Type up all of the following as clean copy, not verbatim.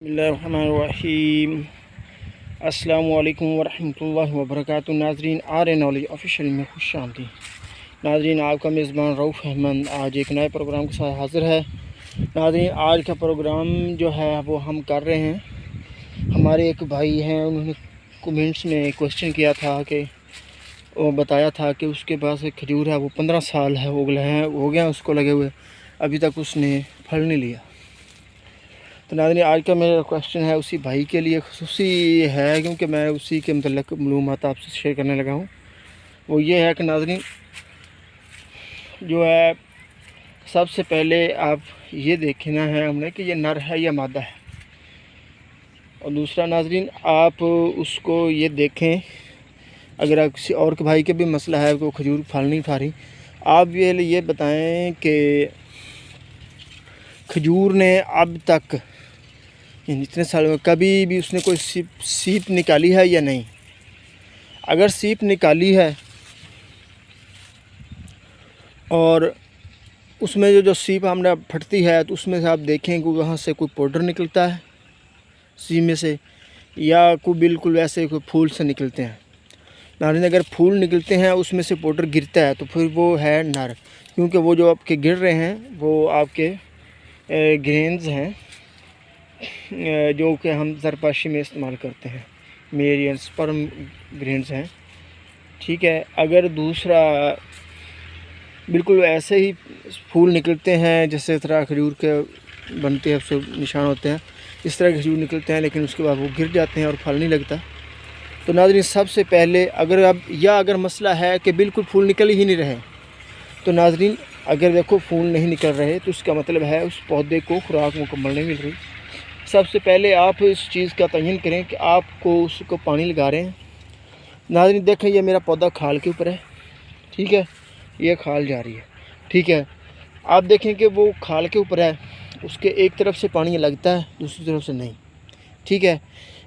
बिस्मिल्लाहिर्रहमानिर्रहीम। अस्सलामुअलैकुम वरहमतुल्लाहि वबरकातुहू। नाज़रीन, आर नॉलेज ऑफिशियल में खुश आमदीद। नाज़रीन, आपका मेज़बान रऊफ़ अहमद आज एक नए प्रोग्राम के साथ हाज़िर है। नाज़रीन, आज का प्रोग्राम जो है वो हम कर रहे हैं। हमारे एक भाई हैं, उन्होंने कमेंट्स में क्वेश्चन किया था कि वो बताया था कि उसके पास एक खजूर है, वो 15 साल है हो गया उसको लगे हुए, अभी तक उसने फल नहीं लिया। तो नाज़रीन, आज का मेरा क्वेश्चन है उसी भाई के लिए खुसूसी है, क्योंकि मैं उसी के मतलब मालूमात आपसे शेयर करने लगा हूँ। वो ये है कि नाज़रीन जो है, सबसे पहले आप ये देखना है हमने कि ये नर है या मादा है। और दूसरा नाज़रीन, आप उसको ये देखें, अगर आप किसी और के भाई के भी मसला है कि खजूर फल नहीं खा रही, आप ये बताएं कि खजूर ने अब तक इतने सालों में कभी भी उसने कोई सीप निकाली है या नहीं। अगर सीप निकाली है और उसमें जो सीप हमने फटती है, तो उसमें से आप देखें कि वहाँ से कोई पाउडर निकलता है सीप में से, या कोई बिल्कुल वैसे कोई फूल से निकलते हैं। नाज़रीन, अगर फूल निकलते हैं उसमें से पाउडर गिरता है तो फिर वो है नर, क्योंकि वो जो आपके गिर रहे हैं वो आपके ग्रेन्स हैं जो कि हम ज़रपाशी में इस्तेमाल करते हैं, मेल या स्पर्म ग्रेन्स हैं। ठीक है। अगर दूसरा बिल्कुल ऐसे ही फूल निकलते हैं जैसे तरह खजूर के बनते हैं, उससे निशान होते हैं, इस तरह के खजूर निकलते हैं, लेकिन उसके बाद वो गिर जाते हैं और फल नहीं लगता। तो नाज़रीन, सबसे पहले अगर मसला है कि बिल्कुल फूल निकल ही नहीं रहे, तो नाज़रीन अगर देखो फूल नहीं निकल रहे तो उसका मतलब है उस पौधे को खुराक मुकम्मल नहीं मिल रही। सबसे पहले आप इस चीज़ का तयन करें कि आपको उसको पानी लगा रहे हैं। नाज़रीन देखें, ये मेरा पौधा खाल के ऊपर है, ठीक है, ये खाल जा रही है, ठीक है। आप देखें कि वो खाल के ऊपर है, उसके एक तरफ से पानी लगता है, दूसरी तरफ से नहीं, ठीक है।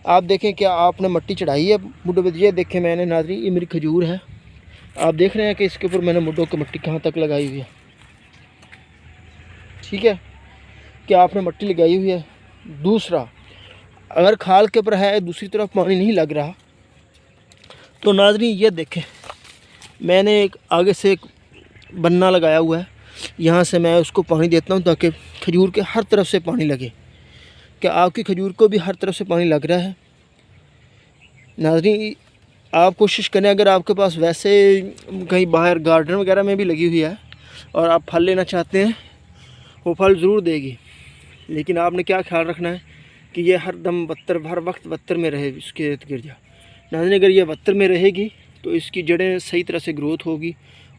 आप देखें क्या आपने मिट्टी चढ़ाई है मुड्ढों पर। ये देखें मैंने नाज़रीन, ये मेरी खजूर है, आप देख रहे हैं कि इसके ऊपर मैंने मुड्ढों की मिट्टी कहाँ तक लगाई हुई है, ठीक है, क्या आपने मिट्टी लगाई हुई है। दूसरा, अगर खाल के ऊपर है, दूसरी तरफ पानी नहीं लग रहा, तो नाज़रीन ये देखें मैंने एक आगे से एक बन्ना लगाया हुआ है, यहाँ से मैं उसको पानी देता हूँ ताकि खजूर के हर तरफ से पानी लगे। क्या आपकी खजूर को भी हर तरफ से पानी लग रहा है? नाज़रीन, आप कोशिश करें, अगर आपके पास वैसे कहीं बाहर गार्डन वगैरह में भी लगी हुई है और आप फल लेना चाहते हैं, वो फल ज़रूर देगी, लेकिन आपने क्या ख्याल रखना है कि ये हर दम हर वक्त बत्तर में रहे, इसके इर्द गिर्द जा। नाज़रीन, अगर ये बत्तर में रहेगी तो इसकी जड़ें सही तरह से ग्रोथ होगी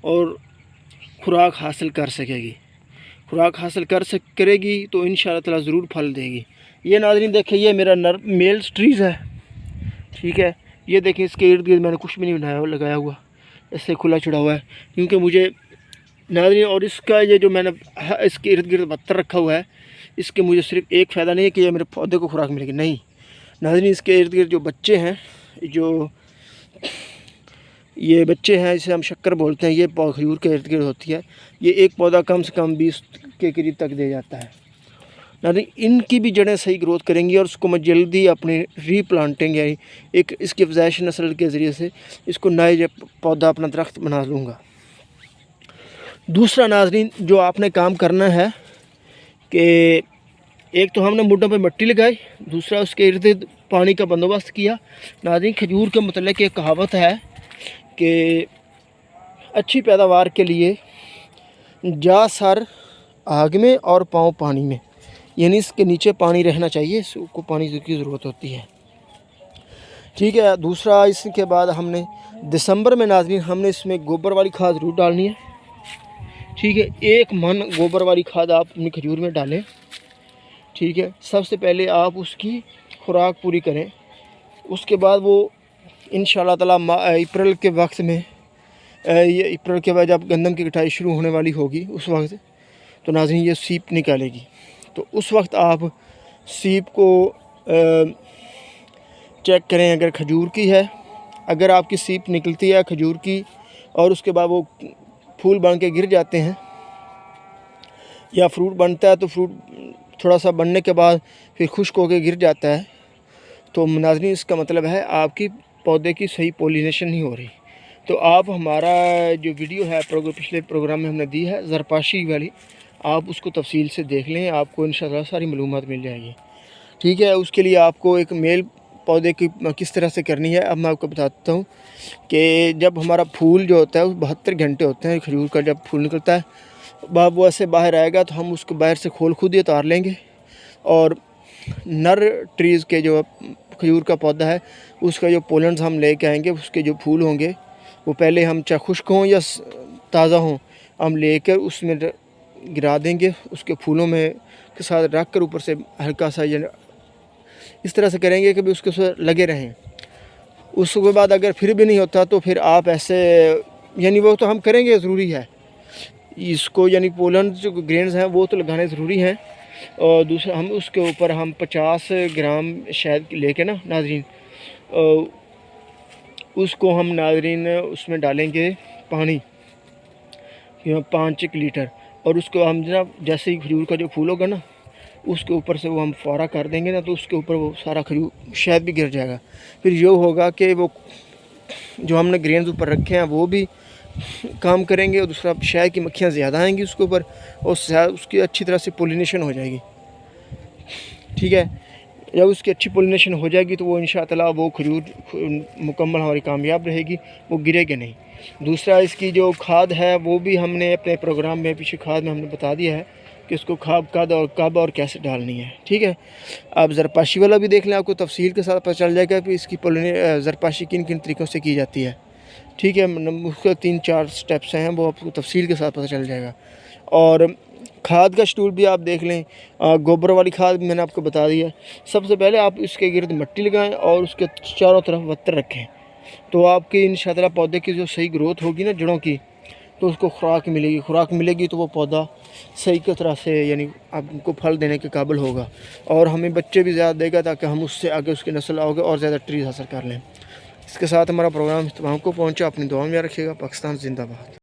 और खुराक हासिल कर सकेगी। खुराक हासिल करेगी तो इंशाअल्लाह ताला ज़रूर फल देगी। ये नाज़रीन देखें, ये मेरा मेल ट्रीज़ है, ठीक है। ये देखें, इसके इर्द गिर्द मैंने कुछ भी नहीं लगाया हुआ, ऐसे खुला छुड़ा हुआ है, क्योंकि मुझे नाज़रीन, और इसका ये जो मैंने इसके इर्द गिर्द पत्थर रखा हुआ है, इसके मुझे सिर्फ एक फ़ायदा नहीं है कि ये मेरे पौधे को खुराक मिलेगी, नहीं नाज़रीन, इसके इर्द गिर्द जो बच्चे हैं, जो ये बच्चे हैं जिसे हम शक्कर बोलते हैं, ये खजूर के इर्द गिर्द होती है। ये एक पौधा कम से कम 20 के करीब तक दे जाता है। नाज़रीन, इनकी भी जड़ें सही ग्रोथ करेंगी और उसको मैं जल्दी अपने रीप्लांटिंग यानी एक इसकी अफजाइश नस्ल के ज़रिए से इसको नए पौधा अपना दरख्त बना लूँगा। दूसरा नाज़रीन, जो आपने काम करना है कि एक तो हमने मुड्ढों पे मिट्टी लगाई, दूसरा उसके इर्द गिर्द पानी का बंदोबस्त किया। नाज़रीन, खजूर के मतलब एक कहावत है कि अच्छी पैदावार के लिए जा सर आग में और पाँव पानी में, यानी इसके नीचे पानी रहना चाहिए, इसको पानी की ज़रूरत होती है, ठीक है। दूसरा, इसके बाद हमने दिसंबर में नाज़रीन हमने इसमें गोबर वाली खाद ज़रूर डालनी है, ठीक है। 1 मन गोबर वाली खाद आप अपनी खजूर में डालें, ठीक है। सबसे पहले आप उसकी खुराक पूरी करें, उसके बाद वो इंशाअल्लाह ताला अप्रैल के वक्त में, ये अप्रैल के बाद जब गंदम की कटाई शुरू होने वाली होगी उस वक्त, तो नाज़रीन ये सीप निकालेगी। तो उस वक्त आप सीप को चेक करें, अगर खजूर की है, अगर आपकी सीप निकलती है खजूर की और उसके बाद वो फूल बन के गिर जाते हैं या फ्रूट बनता है, तो फ्रूट थोड़ा सा बढ़ने के बाद फिर खुश्क होकर गिर जाता है, तो नाज़रीन इसका मतलब है आपकी पौधे की सही पॉलिनेशन नहीं हो रही। तो आप हमारा जो वीडियो है पिछले प्रोग्राम में हमने दी है ज़रपाशी वाली, आप उसको तफसील से देख लें, आपको इंशाअल्लाह सारी मालूमात मिल जाएगी। ठीक है, उसके लिए आपको एक मेल पौधे की किस तरह से करनी है अब मैं आपको बताता हूँ कि जब हमारा फूल जो होता है वो 72 घंटे होते हैं खजूर का, जब फूल निकलता है वो ऐसे बाहर आएगा तो हम उसको बाहर से खोल खुद ही उतार लेंगे, और नर ट्रीज़ के जो खजूर का पौधा है उसका जो पोलन्स हम लेके आएंगे, उसके जो फूल होंगे वो पहले हम चाहे खुश्क हों या ताज़ा हों हम लेकर उसमें गिरा देंगे, उसके फूलों में के साथ रख कर ऊपर से हल्का सा इस तरह से करेंगे कि भी उसके साथ लगे रहें। उसके बाद अगर फिर भी नहीं होता तो फिर आप ऐसे यानी वो तो हम करेंगे, ज़रूरी है इसको, यानी पोलन जो ग्रेन्स हैं वो तो लगाने ज़रूरी हैं। और दूसरा हम उसके ऊपर हम 50 ग्राम शहद लेके ना नाज़रीन, उसको हम नाज़रीन उसमें डालेंगे पानी 5 लीटर, और उसको हम जनाब जैसे ही खजूर का जो फूल होगा ना उसके ऊपर से वो हम फौरा कर देंगे ना, तो उसके ऊपर वो सारा खजूर शहद भी गिर जाएगा। फिर ये होगा कि वो जो हमने ग्रेन्स ऊपर रखे हैं वो भी काम करेंगे, और दूसरा शहद की मक्खियाँ ज़्यादा आएंगी उसके ऊपर, और उसकी अच्छी तरह से पोलिनेशन हो जाएगी। ठीक है, जब उसकी अच्छी पोलिनेशन हो जाएगी तो वो इंशाअल्लाह वो खजूर मुकम्मल हमारी कामयाब रहेगी, वो गिरेगी नहीं। दूसरा इसकी जो खाद है वो भी हमने अपने प्रोग्राम में पीछे खाद में हमने बता दिया है कि इसको खाद कब और कैसे डालनी है। ठीक है, आप ज़रपाशी वाला भी देख लें, आपको तफसील के साथ पता चल जाएगा कि इसकी ज़रपाशी किन किन तरीक़ों से की जाती है। ठीक है, उसके 3-4 स्टेप्स हैं, वो आपको तफसील के साथ पता चल जाएगा। और खाद का शेड्यूल भी आप देख लें, गोबर वाली खाद भी मैंने आपको बता दी है। सबसे पहले आप इसके गिर्द मिट्टी लगाएं और उसके चारों तरफ वत्तर रखें, तो आपकी इंशाअल्लाह पौधे की जो सही ग्रोथ होगी ना जड़ों की, तो उसको खुराक मिलेगी तो वो पौधा सही की तरह से यानी आपको फल देने के काबिल होगा, और हमें बच्चे भी ज़्यादा देगा ताकि हम उससे आगे उसकी नस्ल आओगे और ज़्यादा ट्रीज हासिल कर लें। इसके साथ हमारा प्रोग्राम तमाम को पहुँचा, अपनी दुआ में रखिएगा। पाकिस्तान जिंदाबाद।